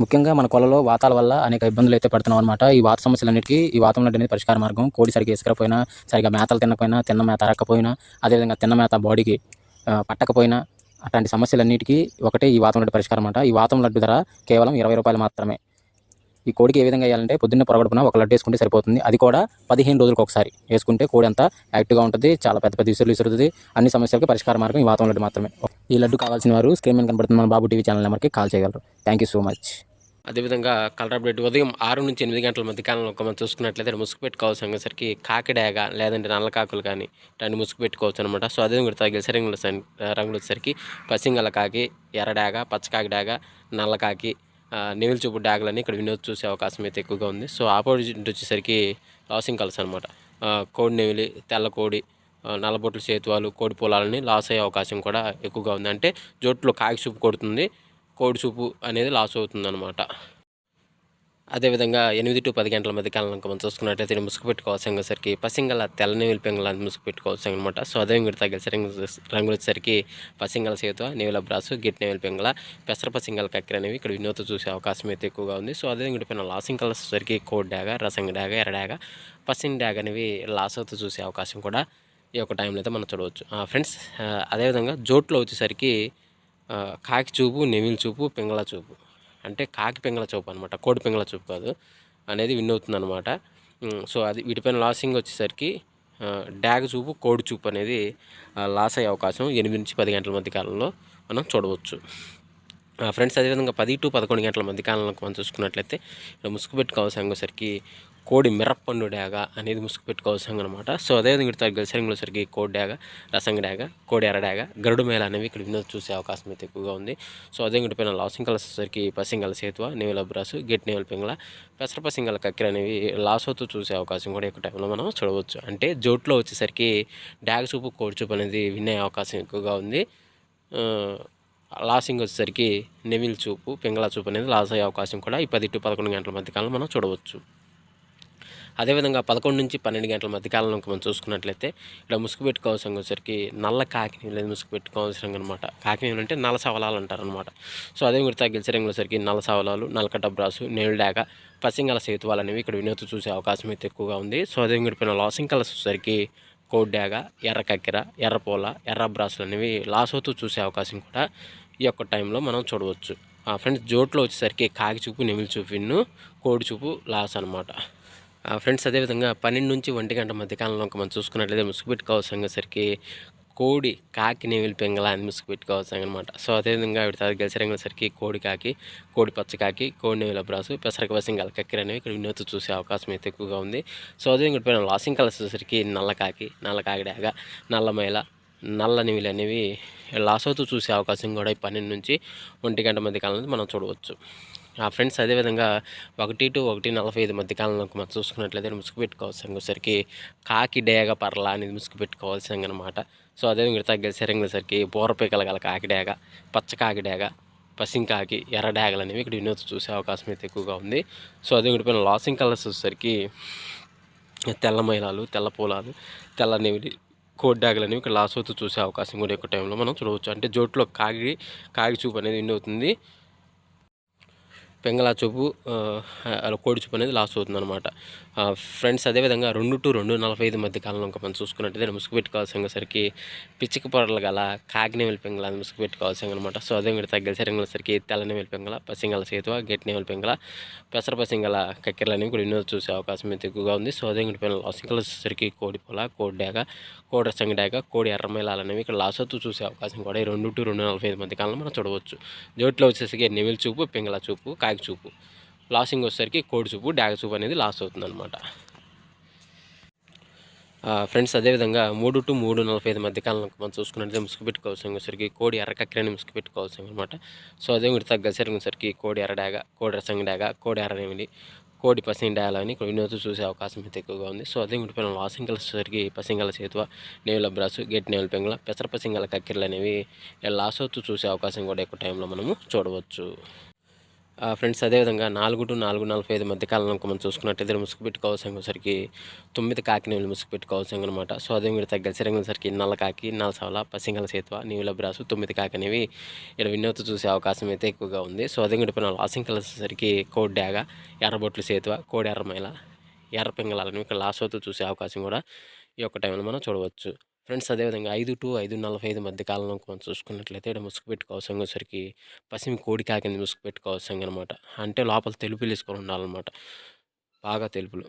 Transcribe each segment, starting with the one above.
ముఖ్యంగా మన కొలలో వాతాల వల్ల అనేక ఇబ్బందులు అయితే పడుతున్నాం అనమాట. ఈ వాత సమస్యలన్నిటికీ ఈ వాతం లడ్డు అనేది పరిష్కార మార్గం. కోడి సరిగ్గా ఇసుకకపోయినా, సరిగ్గా మేతలు తినకపోయినా, తిన్న మేత అరక్కపోయినా, అదేవిధంగా తిన్న మేత బాడీకి పట్టకపోయినా, అట్లాంటి సమస్యలన్నిటికీ ఒకటే ఈ వాతం లడ్డు పరిష్కారం అనమాట. ఈ వాతం లడ్డు ధర కేవలం 20 రూపాయలు మాత్రమే. ఈ కోడికి ఏ విధంగా వేయాలంటే పొద్దున్నే పొరగడుపున ఒక లడ్డు వేసుకుంటే సరిపోతుంది. అది కూడా 15 రోజులకు ఒకసారి వేసుకుంటే కోడి అంతా యాక్టివ్గా ఉంటుంది. చాలా పెద్ద పెద్ద విసురులు విసురుతుంది. అన్ని సమస్యలకు పరిష్కార మార్గం ఈ వాతం లడ్డు మాత్రమే. ఈ లడ్డు కావాల్సిన వారు స్క్రీన్ మీద కనబడుతున్న మన బాబు టీవీ ఛానల్ నెంబర్కి కాల్ చేయగలరు. Thank you so much. అదేవిధంగా కలర్ అప్డేట్ ఉదయం 6 నుంచి 8 గంటల మధ్య కాలంలో మనం చూసుకున్నట్లయితే ముసుగు పెట్టుకోవాల్సి అనేసరికి కాకిడాగ లేదంటే నల్ల కాకులు కానీ ఇలాంటి ముసుగు పెట్టుకోవచ్చు అనమాట. సో అదే కూడా తగిలిసే రంగులు వచ్చేసరికి పసింగల కాకి, ఎర్రడాగ, పచ్చకాకి నల్ల కాకి, నెవిలి చూపు డాగలని ఇక్కడ వినోద్ చూసే అవకాశం అయితే ఎక్కువగా ఉంది. సో ఆపోజిట్ వచ్చేసరికి లాసింగ్ కలర్స్ అనమాట. కోడి నెవిలి, తెల్ల కోడి, నల్లబొట్లు సేతువాలు, కోడి పొలాలని లాస్ అయ్యే అవకాశం కూడా ఎక్కువగా ఉంది. అంటే జోట్లో కాకి చూపు కొడుతుంది, కోడి చూపు అనేది లాస్ అవుతుంది అనమాట. అదేవిధంగా 8 to 10 గంటల మధ్య కాలంలో మనం చూసుకున్నట్లయితే ముసుగు పెట్టుకోవాల్సిన సరికి పసింగల తెల్లని పెంగళ ముసుగు పెట్టుకోవాల్సి అనమాట. సో అదే కూడా తగిలిసే రంగులు వచ్చేసరికి పసింగల సేతువ, నేవుల బ్రాసు, గిట్ నేవుల పెంగళ, పెసర పసింగల కక్కెర అనేవి ఇక్కడ వినోద్ చూసే అవకాశం అయితే ఎక్కువగా ఉంది. సో అదే కూడా పైన లాసింగ్ కలర్స్ వచ్చేసరికి కోడ్ డాగ, రసంగ డాగ, ఎర్రడాగ, పసింగ్ డాగ అనేవి లాస్ అవుతూ చూసే అవకాశం కూడా ఈ యొక్క టైంలో అయితే మనం చూడవచ్చు ఫ్రెండ్స్. అదేవిధంగా జోట్లో వచ్చేసరికి కాకి చూపు, నెమిలి చూపు, పింగళ చూపు, అంటే కాకి పింగళ చూపు అనమాట, కోడి పింగళ చూపు కాదు అనేది విన్ అవుతుంది అనమాట. సో అది వీటిపైన లాసింగ్ వచ్చేసరికి డాగ్ చూపు, కోడి చూపు అనేది లాస్ అయ్యే అవకాశం 8 నుంచి 10 గంటల మధ్య కాలంలో మనం చూడవచ్చు ఫ్రెండ్స్. అదేవిధంగా 10 to 11 గంటల మధ్య కాలంలో మనం చూసుకున్నట్లయితే ఇక్కడ ముసుగు పెట్టుకోవాల్సిన సరికి కోడి మిరప్పండు డాగ అనేది ముసుగు పెట్టుకోవాల్సిన అనమాట. సో అదేవిధంగా ఇక్కడ గెలిసరింగ్లో సరికి కోడి డాగ, రసంగ డాగ, కోడి ఎర్రడాగ, గరుడు మేళ అనేవి ఇక్కడ వినోద్ చూసే అవకాశం అయితే ఎక్కువగా ఉంది. సో అదే పైన లాసింగ్ కలర్స్ సరికి పసింగల సేతువ, నేవుల బ్రాసు, గెట్ నేవుల పింగళ, పెసర పసింగల కక్కెర అనేవి లాస్ అవుతూ చూసే అవకాశం కూడా ఎక్కువ టైంలో మనం చూడవచ్చు. అంటే జోట్లో వచ్చేసరికి డాగ చూపు, కోడి చూపు అనేది విన్ అయ్యే అవకాశం ఎక్కువగా ఉంది. లాసింగ్ వచ్చేసరికి నెవిల్ చూపు, పింగళ చూపు అనేది లాస్ అయ్యే అవకాశం కూడా ఈ 10 to 11 గంటల మధ్య కాలంలో మనం చూడవచ్చు. అదేవిధంగా 11 నుంచి 12 గంటల మధ్య కాలంలో మనం చూసుకున్నట్లయితే ఇక్కడ ముసుగు పెట్టుకోవాల్సిన వచ్చేసరికి నల్ల కాకిని ముసుగు పెట్టుకోవాల్సిన అనమాట. కాకినీళ్ళు అంటే నల్ల సవలాలు అంటారనమాట. సో అదే మీరు గెలిచరంగులో సరికి నల్ల సవలాలు, నల్లకట్ట బ్రాసు, నేల్డాక, పసింగల సేతువాలు అనేవి ఇక్కడ వినోద్ చూసే అవకాశం అయితే ఎక్కువగా ఉంది. సో అదే పైన లాసింగ్ కలర్స్ వచ్చేసరికి కోడ్డాగ, ఎర్ర కక్కెర, ఎర్రపోల, ఎర్ర బ్రాసులు అనేవి లాస్ అవుతూ చూసే అవకాశం కూడా ఈ యొక్క టైంలో మనం చూడవచ్చు ఫ్రెండ్స్. జోట్లో వచ్చేసరికి కాకి చూపు, నెమిలి చూపు విన్ను, కోడి చూపు లాస్ అనమాట ఫ్రెండ్స్. అదేవిధంగా 12 నుంచి 1 గంట మధ్యకాలంలో మనం చూసుకున్నట్లయితే ముసుగు పెట్టుకోవాల్సిన సరికి కోడి, కాకి, నెమిలి పెంగళ అని ముసుగు పెట్టుకోవాల్సిన అనమాట. సో అదేవిధంగా గెలిచరంగుల సరికి కోడి కాకి, కోడి పచ్చకాకి, కోడి నెమిల బ్రాసు, పెసరక పసింగల కక్కెర అనేవి ఇక్కడ వినోద్ చూసే అవకాశం అయితే ఎక్కువగా ఉంది. సో అదేవిధంగా పైన లాసింగ్ కలర్స్ వచ్చేసరికి నల్ల కాకి డాగ, నల్ల మైల, నల్ల నెమిలి అనేవి లాస్ అవుతూ చూసే అవకాశం కూడా ఈ 12 నుంచి 1 గంట మధ్య కాలంలో మనం చూడవచ్చు ఫ్రెండ్స్. అదేవిధంగా 1 to 1:45 మధ్య కాలంలో మనం చూసుకున్నట్లయితే ముసుగు పెట్టుకోవాల్సిన సరికి కాకి డేగ పర్ల అనేది ముసుగు పెట్టుకోవాల్సిన అనమాట. సో అదేవిధంగా గెలిసరంగుల సరికి బోరపీకల గల కాకి డేగ, పచ్చ కాకి డేగ, పసింకాకి, ఎర్ర డాగలు అనేవి ఇక్కడ వినోద్ చూసే అవకాశం అయితే ఎక్కువగా ఉంది. సో అదే పైన లాసింగ్ కలర్స్ వచ్చేసరికి తెల్ల మైలాలు, తెల్ల పూలాలు, తెల్ల నెవిలి, కోడి డాగలు అనేవి ఇక్కడ లాస్ అవుతూ చూసే అవకాశం కూడా ఎక్కువ టైంలో మనం చూడవచ్చు. అంటే జోట్లో కాకి చూపు అనేది విన్ అవుతుంది, పెంగళ చూపు, కోడి చూపు అనేది లాస్ అవుతుంది అనమాట ఫ్రెండ్స్. అదేవిధంగా 2 to 2:45 మధ్య కాలంలో ఇంకా మనం చూసుకున్నట్టయితే ముసుగు పెట్టుకోవాల్సిన సరికి పిచ్చిక పొరలు గల కాకినేవెల పెంగళ అని ముసుగు పెట్టుకోవాల్సిన అనమాట. సో అదే మీరు తగ్గల సరికి తెల్లనేవెల పెంగళ, పసింగల సేతువ, గెట్ నేవెల పెంగళ, పెసర పసింగల కక్కెరలు అనేవి కూడా వినోద్ చూసే అవకాశం అయితే ఎక్కువగా ఉంది. సో అదే పైన లాసింగ్ సరికి కోడి పొల, కోడి డాగ, కోడి రసంగి డాగ, కోడి ఎర్రమైలాలు అనేవి ఇక్కడ లాస్ అవుతూ చూసే అవకాశం కూడా ఈ 2 to 2:45 మధ్య కాలంలో మనం చూడవచ్చు. జోట్లో వచ్చేసరికి నెమిలి చూపు, పింగళ చూపు, కాకి చూపు, లాసింగ్ వచ్చేసరికి కోడి చూపు, డాగ చూపు అనేది లాస్ అవుతుంది అనమాట ఫ్రెండ్స్. అదేవిధంగా 3 to 3:45 మధ్య కాలంలో మనం చూసుకున్నట్లయితే ముసుగు పెట్టుకోవాల్సిన సరికి కోడి ఎర్ర కక్కెరని ముసుగు పెట్టుకోవాల్సిన అనమాట. సో అదే మీరు తగ్గసరికి సరికి కోడి ఎర్ర డాగ, కోడి రసంగి డాగ, కోడి ఎర్రనేమిలి, కోడి పసింగ్ డాగ అని వినోద్ చూసే అవకాశం అయితే ఎక్కువగా ఉంది. సో అదే పైన లాసింగ్ సరికి పసింగల చేతువ, నేవుల బ్రాసు, గెట్ నేవుల పెంగళ, పెసర పసింగల కక్కెరలు అనేవి లాస్ అవుతూ చూసే అవకాశం కూడా ఎక్కువ టైంలో మనము చూడవచ్చు. ఫ్రెండ్స్ అదేవిధంగా 4-4:45 మధ్య కాలంలో మనం చూసుకున్నట్టయితే ముసుగుపెట్టి కౌసంగసరికి 9 కాకినేవులు ముసుగుపెట్టి కౌసంగ అనమాట. సో అదే మీరు తగ్గసరికి నల్ల కాకి, నల్లసవల, పసింగల సేతువ, నీవుల బ్రాసు 9 కాకి అనేవి ఇక్కడ వినూత్న చూసే అవకాశం అయితే ఎక్కువగా ఉంది. సో అదే గడిపిన లాసింగ్ వచ్చేసరికి కోడి డాగ, ఎర్రబొట్లు సేతువ, కోడి ఎర్రమైల, ఎర్ర పింగళాలను ఇక్కడ లాస్ట్ అవుతూ చూసే అవకాశం కూడా ఈ యొక్క టైంలో మనం చూడవచ్చు. ఫ్రెండ్స్ అదేవిధంగా 5-5:45 మధ్య కాలంలో మనం చూసుకున్నట్లయితే ఇక్కడ ముసుగుపెట్టి కౌసంగసరికి పసిమి కోడి కాకిని ముసుగుపెట్టి కౌసంగ అనమాట. అంటే లోపల తెలుపులు వేసుకొని ఉండాలన్నమాట, బాగా తెలుపులు.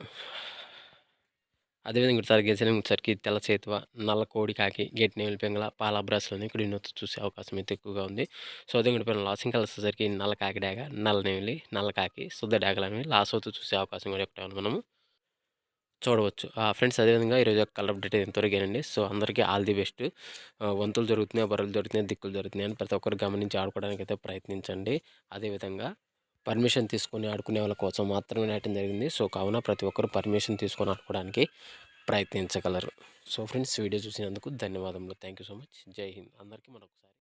అదేవిధంగా ఇక్కడ గెలిచేసరికి తెల్ల చేతువ, నల్ల కోడి కాకి, గెట్టి నేమిలి పింగళ, పాల బ్రాస్లని ఇక్కడ వినూత్న చూసే అవకాశం అయితే ఎక్కువగా ఉంది. సో అదే ఇక్కడ లాసింగ్ కలర్స్ వచ్చేసరికి నల్ల కాకి డాగ, నల్ల నేమిలి, నల్ల కాకి, శుద్ధ డాగలు అనేవి లాస్ అవుతూ చూసే అవకాశం కూడా ఎక్కువ మనము చూడవచ్చు. ఫ్రెండ్స్ అదేవిధంగా ఈరోజు యొక్క కలర్ అప్డేట్ ఇంతవరకేనండి. సో అందరికీ ఆల్ ది బెస్ట్. వంతులు జరుగుతున్నాయి, బరువులు జరుగుతున్నాయి, దిక్కులు జరుగుతున్నాయి అని ప్రతి ఒక్కరు గమనించి ఆడుకోవడానికి అయితే ప్రయత్నించండి. అదేవిధంగా పర్మిషన్ తీసుకొని ఆడుకునే వాళ్ళ కోసం మాత్రమే నాటడం జరిగింది. సో కావున ప్రతి ఒక్కరు పర్మిషన్ తీసుకొని ఆడుకోవడానికి ప్రయత్నించగలరు. సో ఫ్రెండ్స్ వీడియో చూసినందుకు ధన్యవాదములు. Thank you so much. జై హింద్. అందరికీ మరొకసారి